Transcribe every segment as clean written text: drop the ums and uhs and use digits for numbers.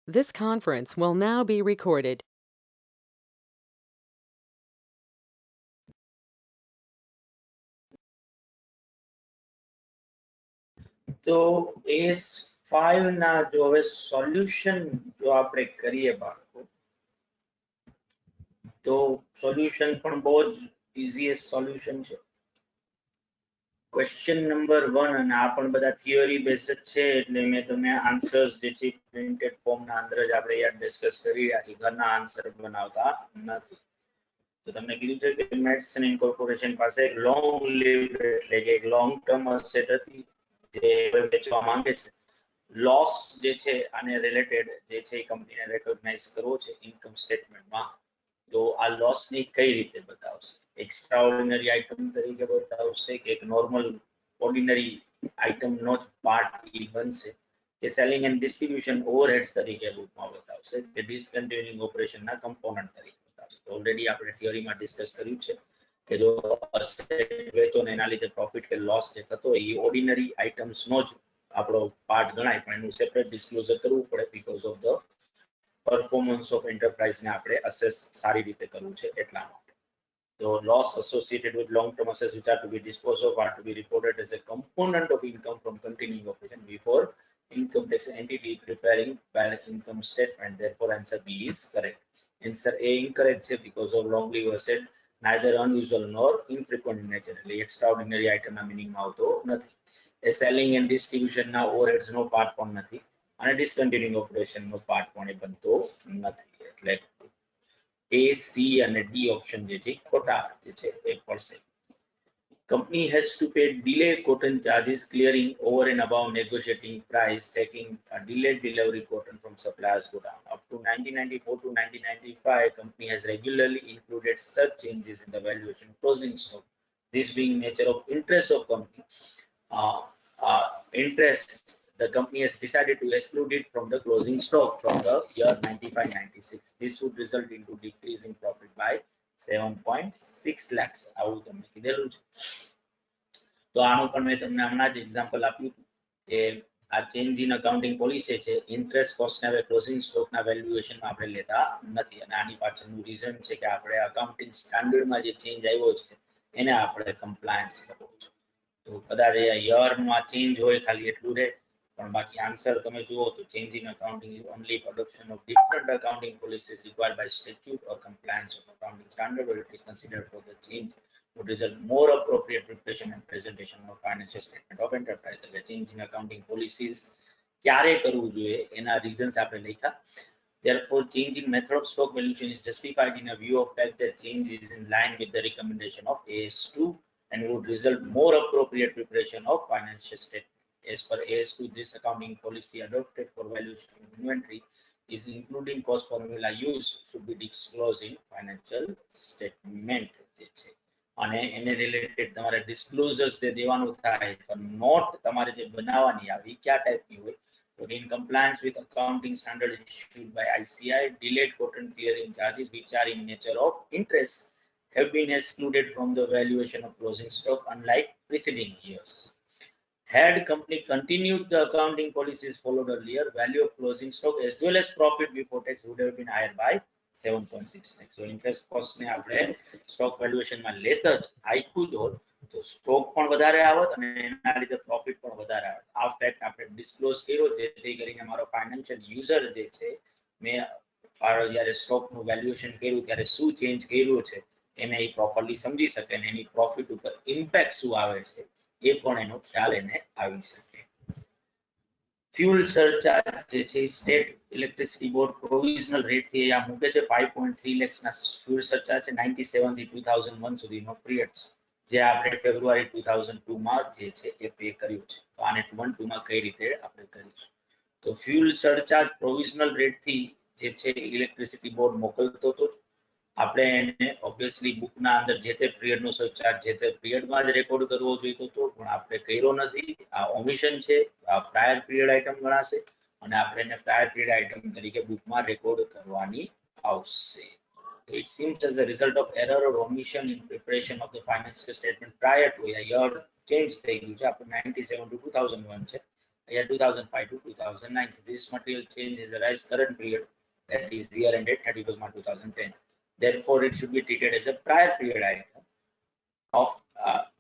This conference will now be recorded. તો AS5 ના જો હવે સોલ્યુશન જો આપણે કરીએ બાળકો તો સોલ્યુશન પણ બહુ જ ઇઝીએસ્ટ સોલ્યુશન છે. ક્વેશ્ચન નંબર 1 અને આ પણ બધા થિયરી બેઝ જ છે એટલે મેં તમને આન્સર્સ જે છે પ્રિન્ટેડ ફોર્મના અંદર જ આપણે યાર ડિસ્કસ કરી રહ્યા છીએ, ઘરના આન્સર બનાવતા નથી. તો તમને કીધું છે કે મેડિસન ઇન્કોર્પોરેશન પાસે લોંગ લિવ્ડ એટલે કે લોંગ ટર્મ અસેટ હતી જે વેચવા માંગે છે. લોસ જે છે આને રિલેટેડ જે છે કંપનીને રેકોગ્નાઇઝ કરવો છે ઇન્કમ સ્ટેટમેન્ટમાં. તો આ લોસની કઈ રીતે બતાવશે? એક્સ્ટ્રાઓર્ડિનરી આઇટમ તરીકે બતાવશે કે એક નોર્મલ ઓર્ડિનરી આઇટમનો જ પાર્ટ ઈ બનશે કે સેલિંગ એન્ડ ડિસ્ટ્રીબ્યુશન ઓવરહેડ્સ તરીકે બુકમાં બતાવશે કે ડિસકન્ટિન્યુઇંગ ઓપરેશનના કમ્પોનન્ટ તરીકે બતાવશે. ઓલરેડી આપણે થિયરીમાં ડિસ્કસ કર્યું છે કે જો વેચો ને એના લીધે પ્રોફિટ કે લોસ જે થતો હોય એ ઓર્ડિનરી આઇટમ્સનો જ આપણો પાર્ટ ગણાય, પણ એનું સેપરેટ ડિસ્ક્લોઝર કરવું પડે because of the performance of એન્ટરપ્રાઇઝને આપણે અસેસ સારી રીતે કરવું છે એટલા માટે. So loss associated with long-term assets which are to be disposed of are to be reported as a component of income from continuing operation before income tax entity preparing balance income statement. Therefore, answer B is correct. Answer A incorrect because of long-lived asset neither unusual nor infrequent in nature. Extraordinary item ના meaning માં આવતો નથી. એ selling and distribution ના overheads નો part પણ નથી અને ડિસકન્ટિન્યુઇંગ operation નો part પણ એ બનતો નથી. એટલે A, C અને D ઓપ્શન જે છે ખોટા જે છે એ પડશે. Company has to pay delay cotton charges clearing over and above negotiating price, taking a delayed delivery cotton from suppliers go down. Up to 1994 to 1995, company has regularly included such changes in the valuation closing stock. This being nature of interest of company. Interest, the company has decided to exclude it from the closing stock from the year 95-96. This would result into decrease in profit by 7.6 lakhs. આવું તમને કીધેલું છે. તો આનું પણ મેં તમને હમણાં જ એક્ઝામ્પલ આપ્યું કે આ ચેન્જ ઇન અકાઉન્ટિંગ પોલિસી છે ઇન્ટરેસ્ટ કોસ્ટને હવે ક્લોઝિંગ સ્ટોકના વેલ્યુએશનમાં આપણે લેતા નથી અને આની પાછળનું રીઝન છે કે આપણે અકાઉન્ટિંગ સ્ટાન્ડર્ડમાં જે ચેન્જ આવ્યો છે એને આપણે કમ્પ્લાયન્સ કરવો છે. તો કદાચ યરમાં ચેન્જ હોય ખાલી એટલું રહે, પણ બાકી આન્સર તમે જુઓ તો change in accounting is only adoption of different accounting policies required by statute or compliance of accounting standard, or it is considered for the change would result more appropriate preparation and presentation of financial statement of enterprise. એટલે change in accounting policies ક્યારે કરવું જોઈએ એના reasons આપણે લખ્યા. Therefore, change in method of stock valuation is justified in a view of fact that change is in line with the recommendation of AS2 and would result more appropriate preparation of financial statement. As per AS2, this accounting policy adopted for valuation of inventory is including cost formula used should be disclosed in financial statement. અને એને related તમારે disclosures જે દેવાનું થાય તો not તમારે જે બનાવવાની આવે એ ક્યાં ટાઈપની હોય તો in compliance with accounting standard issued by ICI, delayed cotton clearing charges which are in nature of interest have been excluded from the valuation of closing stock unlike preceding years. Had company continued the accounting policies followed earlier, value of closing stock as well as profit before tax would have been higher by 7.6 lakhs. So interest cost ને આપણે stock વેલ્યુએશનમાં લેતા જ આખું જ હોત તો stock પણ વધારે આવત અને એના લીધે પ્રોફિટ પણ વધારે આવત. આ ફેક્ટ આપણે ડિસ્ક્લોઝ કર્યો જેથી કરીને મારો ફાઇનાન્શિયલ યુઝર જે છે મેં જ્યારે સ્ટોકનું વેલ્યુએશન કર્યું ત્યારે શું ચેન્જ કર્યું છે એને એ પ્રોપરલી સમજી શકે અને એની પ્રોફિટ ઉપર ઇમ્પેક્ટ શું આવે છે એ પણ એનો ખ્યાલ એને આવી શકે. ફ્યુલ સરચાર્જ જે છે state electricity board provisional rate થી આ મૂકે છે 5.3 lakhs ના ફ્યુલ સરચાર્જ છે 97 થી 2001 સુધીનો પિરિયડ જે આપણે ફેબ્રુઆરી 2002 માં જે છે એ પે કર્યું છે. તો આને 1-2 માં કઈ રીતે આપણે કરીશું તો ફ્યુલ સરચાર્જ પ્રોવિઝનલ રેટ થી જે છે ઇલેક્ટ્રિસિટી બોર્ડ મોકલતો હતો. આપણે એને ઓબ્વિયસલી બુકના અંદર જે તે પિરિયડનો સરચાર્જ જે તે પિરિયડમાં જ રેકોર્ડ કરવો જોઈતો હતો પણ આપણે કર્યો નથી. આ ઓમિશન છે, આ પ્રાયર પિરિયડ આઇટમ ગણાશે અને આપણે એને પ્રાયર પિરિયડ આઇટમ તરીકે બુકમાં રેકોર્ડ કરવાની આવશે. It seems as a result of error or omission in preparation of the financial statement prior to a year change થઈ ગયું છે આપણે 97 to 2001 છે અહીંયા 2005 to 2009. This material change is arise current period, that is year ended 31st March 2010. Therefore, it should be treated as a prior period item of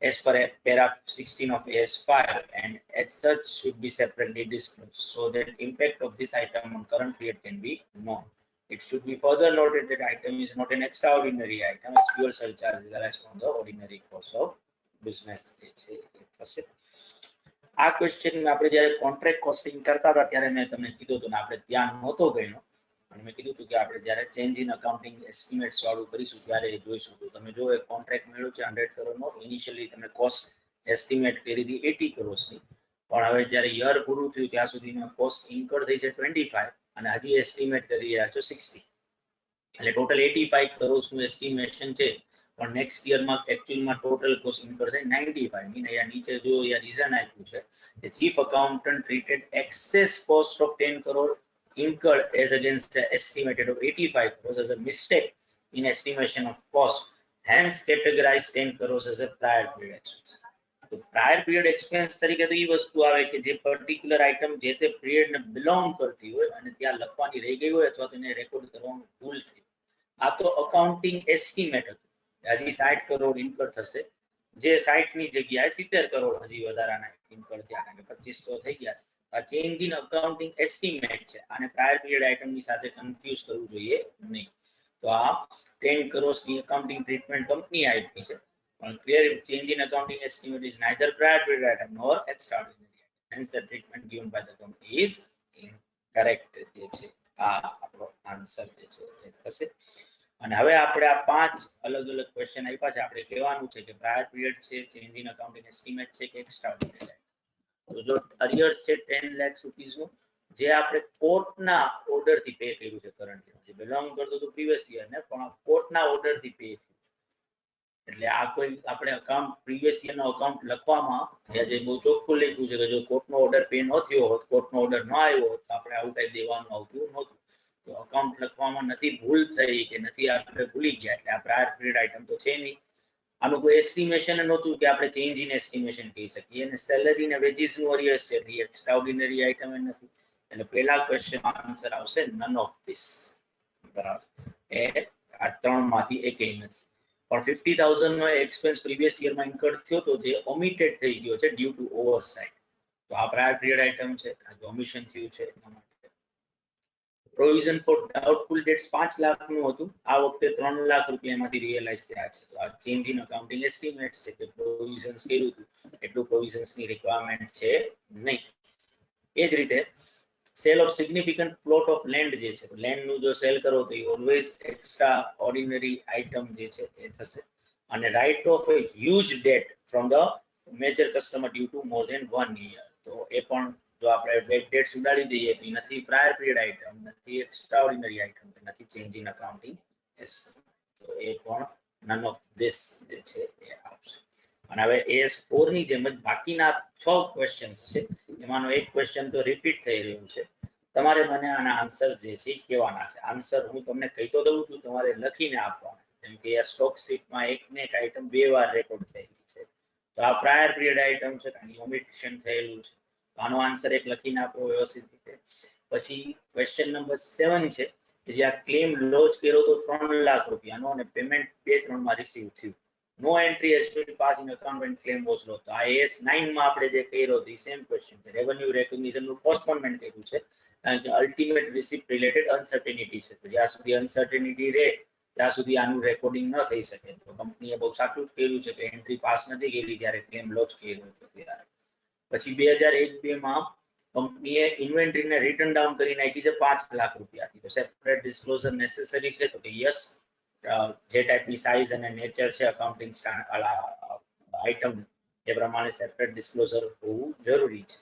as per paragraph 16 of AS5, and as such should be separately disclosed so that impact of this item on current period can be known. It should be further noted that item is not an extraordinary item as fuel surcharges arise from the ordinary course of business. આ question આપણે જ્યારે contract costing કરતા હતા ત્યારે મેં તમને કીધું હતું ને આપણે ધ્યાન નહોતો ગયો અને મેં કીધું હતું કે આપણે જ્યારે ચેન્જ ઇન અકાઉન્ટિંગ એસ્ટિમેટ્સ વાળું કરીશું ત્યારે જોઈશું. તો તમે જો એક કોન્ટ્રાક્ટ મળ્યો છે 100 કરોડનો, ઇનિશિયલી તમે કોસ્ટ એસ્ટિમેટ કરી હતી 80 કરોડની, પણ હવે જ્યારે યર પૂરું થયું ત્યાં સુધીમાં કોસ્ટ ઇન્કર થઈ છે 25 અને હજી એસ્ટિમેટ કરી રહ્યા છો 60, એટલે ટોટલ 85 કરોડનું એસ્ટિમેશન છે. પણ નેક્સ્ટ યરમાં એકચ્યુઅલમાં ટોટલ કોસ્ટ ઇન્કર થાય 95. મીન અહીંયા નીચે જો અહીંયા રીઝન આપ્યું છે કે chief accountant treated access cost of 10 crore incurred as against the estimated of 85 crores as a mistake in estimation of cost, hence categorized 10 crores as a prior period expense. તો prior period expense તરીકે તો એ વસ્તુ આવે કે જે particular item જે તે period ને બિલોંગ કરતી હોય અને ત્યાં લખવાની રહી ગઈ હોય અથવા તેને રેકોર્ડ કરવાનું ભૂલ થઈ. આ તો અકાઉન્ટિંગ એસ્ટિમેટ હતું, હજી 60 કરોડ ઇન્કર થશે, જે 60 ની જગ્યાએ 70 કરોડ હજી વધારાના ઇન્કર થયા, કારણ કે 25 તો થઈ ગયા છે. આ ચેન્જ ઇન અકાઉન્ટિંગ એસ્ટિમેટ છે, આને પ્રાયર પીરિયડ આઇટમ ની સાથે કન્ફ્યુઝ કરવું જોઈએ નહીં. તો આ 10 કરોડ ની અકાઉન્ટિંગ ટ્રીટમેન્ટ કંપની આપી છે, પણ clear change in accounting estimate is neither prior period item nor extraordinary item, hence the treatment given by the company is incorrect. જે છે આ આપણો આન્સર જે છે એ થશે. અને હવે આપણે આ 5 અલગ અલગ ક્વેશ્ચન આપ્યા છે, આપણે કહેવાનું છે કે પ્રાયર પીરિયડ છે, ચેન્જ ઇન અકાઉન્ટિંગ એસ્ટિમેટ છે કે એક્સ્ટ્રાઓર્ડિનરી. તો જો અરિયર્સ છે 10 લાખ રૂપીસ નું, જે આપણે કોર્ટના ઓર્ડર થી પે કર્યું છે કરન્ટ યર, જે બિલોંગ કરતો તો પ્રીવિયસ યર ને, પણ કોર્ટના ઓર્ડર થી પે થયું. એટલે આ કોઈ આપણે અકાઉન્ટ પ્રીવિયસ યર નો અકાઉન્ટ લખવામાં જે બહુ ચોખ્ખું લખ્યું છે કે જો કોર્ટનો ઓર્ડર પે ન થયો હોત, કોર્ટનો ઓર્ડર ન આવ્યો હોત તો આપણે આવું કઈ દેવાનું આવતું નહોતું. તો અકાઉન્ટ લખવામાં નથી ભૂલ થઈ કે નથી આપણે ભૂલી ગયા, એટલે આ પ્રાયર પીરિયડ આઇટમ તો છે નહીં. આનું કોઈ એસ્ટિમેશન નહોતું કે આપણે ચેન્જ ઇન એસ્ટિમેશન કહી શકીએ, અને સેલરી ને વેજીસ નું અરિયર્સ છે, એક્સ્ટ્રાઓર્ડિનરી આઇટમ નથી. એટલે પહેલા ક્વેશ્ચન આન્સર આવશે નન ઓફ ધીસ. બરાબર, એ આ ત્રણમાંથી એકેય નથી. પણ 50,000 નો એક્સપેન્સ પ્રીવિયસ યરમાં ઇન્કર થયો તો જે ઓમિટેડ થઈ ગયો છે ડ્યુ ટુ ઓવરસાઇટ. તો આ પ્રાયર પીરિયડ આઇટમ છે, કારણ કે ઓમિશન થયું છે એના માટે. Provision four doubtful dates 5 lakh નું હતું, આ વખતે 3 લાખ રૂપિયામાંથી રિયલાઇઝ થયા છે. તો આ ચેન્જ ઇન અકાઉન્ટિંગ એસ્ટિમેટ છે કે પ્રોવિઝન્સ કર્યું હતું એટલું પ્રોવિઝન્સ ની રિક્વાયરમેન્ટ છે નહીં. એ જ રીતે cell of significant plot of land જે છે, લેન્ડ નું જો સેલ કરો તો ઓલવેઝ એક્સ્ટ્રા ઓર્ડિનરી આઇટમ જે છે એ થશે. અને write off a huge debt from the major customer due to more than 1 year, તો એ પણ જો આપણે બેક ડેટ્સ ઉડાડી દઈએ તો નથી પ્રાયર પીરિયડ આઇટમ, નથી એક્સ્ટ્રાઓર્ડિનરી આઇટમ, નથી ચેન્જ ઇન અકાઉન્ટિંગ એસ્ટિમેટ, તો એ પણ નન ઓફ ધીસ જે છે એ આવશે. અને હવે AS4 ની જેમ જ બાકીના 6 ક્વેશ્ચન્સ છે, એમાંનો એક ક્વેશ્ચન તો રિપીટ થઈ રહ્યું છે. તમારે મને આના આન્સર જે છે કહેવાના છે. આન્સર હું તમને કહી તો દઉં છું, તમારે લખીને આપવાના. જેમ કે આ સ્ટોક શીટમાં એક ને એક આઇટમ 2 વાર રેકોર્ડ થયેલી છે, તો આ પ્રાયર પીરિયડ આઇટમ છે, કારણ ઓમિશન થયેલું છે. આનો આન્સર એક લખીને આપો વ્યવસ્થિત રીતે. પછી ક્વેશ્ચન નંબર 7 છે કે જે આ ક્લેમ લોજ કર્યો તો 3 લાખ રૂપિયાનો અને પેમેન્ટ 2-3 માં રિસીવ થયું. No entry has been pass in account when claim was lost. તો આ AS9 માં આપણે જે કર્યો તો એ સેમ ક્વેશ્ચન છે. રેવન્યુ રેકોગ્નિશન નું પોસ્ટપોનમેન્ટ કર્યું છે, કારણ કે અલ્ટિમેટ રિસિપ્ટ રિલેટેડ અનસર્ટેનિટી છે. તો જ્યાં સુધી અનસર્ટેનિટી રહે ત્યાં સુધી આનું રેકોર્ડિંગ ન થઈ શકે. તો કંપનીએ બહુ સાચું જ કર્યું છે કે એન્ટ્રી પાસ નથી કરી જ્યારે ક્લેમ લોજ કર્યો હતો ત્યારે. પછી 2001-2 માં કંપનીએ ઇન્વેન્ટરીને રિટર્ન ડાઉન કરી નાખી છે 5 લાખ રૂપિયાથી. તો સેપરેટ ડિસ્ક્લોઝર નેસેસરી છે, તો કે યસ, જે ટાઈપની સાઇઝ અને નેચર છે અકાઉન્ટિંગ આઇટમ એ પ્રમાણે સેપરેટ ડિસ્ક્લોઝર હોવું જરૂરી છે.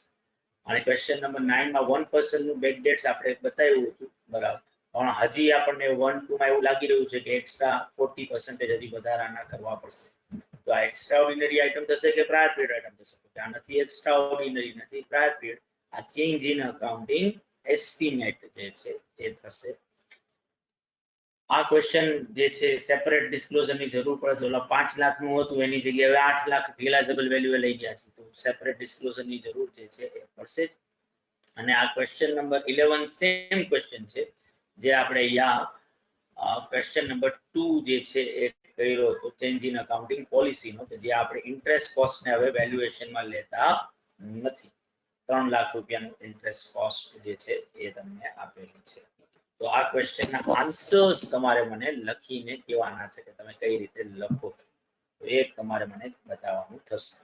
અને ક્વેશ્ચન નંબર 9 માં 1% નું બેક ડેટ્સ આપણે બતાવ્યું હતું, બરાબર, પણ હજી આપણને 1-2 માં એવું લાગી રહ્યું છે કે એક્સ્ટ્રા 40% હજી વધારાના કરવા પડશે. તો આ એક્સ્ટ્રાઓર્ડિનરી આઇટમ થશે કે પ્રાયર પીરિયડ આઇટમ થશે? તો આ નથી એક્સ્ટ્રાઓર્ડિનરી, નથી પ્રાયર પીરિયડ, આ ચેન્જ ઇન અકાઉન્ટિંગ એસ્ટિમેટ જે છે એ થશે. આ ક્વેશ્ચન જે છે સેપરેટ ડિસ્ક્લોઝર ની જરૂર પડે તો 5 લાખ નું હતું એની જગ્યાએ 8 લાખ રિયલાઇઝેબલ વેલ્યુ લઈ ગયા છે, તો સેપરેટ ડિસ્ક્લોઝર ની જરૂર જે છે એ પડશે જ. અને આ ક્વેશ્ચન નંબર 11 સેમ ક્વેશ્ચન છે જે આપણે અહીંયા ક્વેશ્ચન નંબર 2 જે છે એ કર્યો હતો ચેન્જ ઇન અકાઉન્ટિંગ પોલિસી નો, કે જે આપણે ઇન્ટરેસ્ટ કોસ્ટ ને હવે વેલ્યુએશન માં લેતા નથી. 3 લાખ રૂપિયાનું ઇન્ટરેસ્ટ કોસ્ટ જે છે એ તમને આપેલી છે. તો આ ક્વેશ્ચન ના આન્સર્સ તમારે મને લખીને કહેવાના છે કે તમે કઈ રીતે લખો છો, તો એક તમારે મને બતાવવાનું થશે.